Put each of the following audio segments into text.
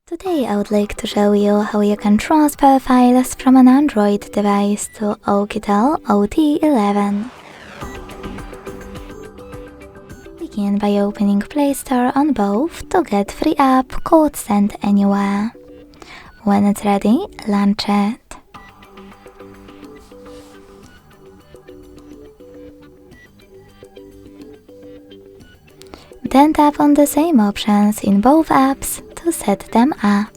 Today I would like to show you how you can transfer files from an Android device to Oukitel OT11. Begin by opening Play Store on both to get free app called Send Anywhere. When it's ready, launch it. Then tap on the same options in both apps to set them up.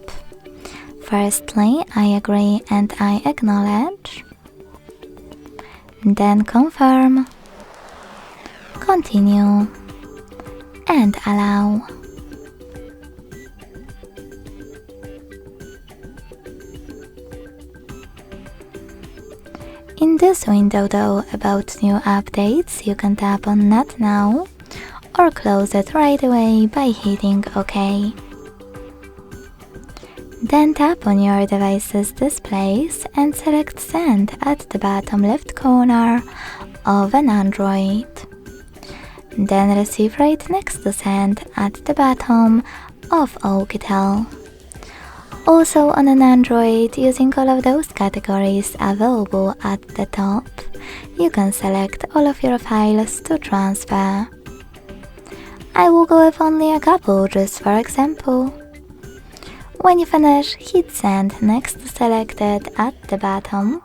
Firstly, I agree and I acknowledge. Then confirm, continue, and allow. In this window though, about new updates, you can tap on Not Now or close it right away by hitting OK. Then tap on your device's displays and select Send at the bottom left corner of an Android. Then receive right next to Send at the bottom of Oukitel. Also on an Android, using all of those categories available at the top, you can select all of your files to transfer. I will go with only a couple just for example. When you finish, hit Send next to Selected at the bottom.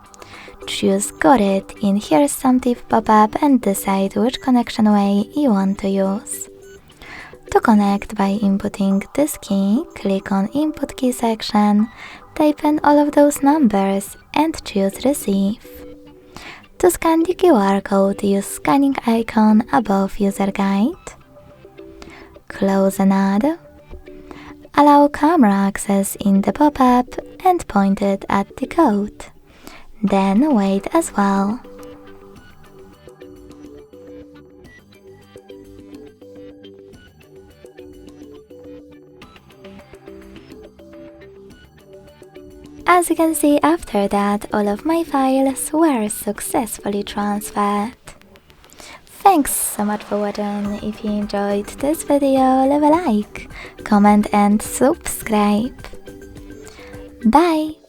Choose Got It in Here's Some Tip pop-up and decide which connection way you want to use. To connect by inputting this key, click on Input Key section, type in all of those numbers and choose Receive. To scan the QR code, use scanning icon above User Guide. Close an ad. Allow camera access in the pop-up and point it at the code. Then wait as well. As you can see, after that, all of my files were successfully transferred. Thanks so much for watching. If you enjoyed this video, leave a like, comment and subscribe. Bye!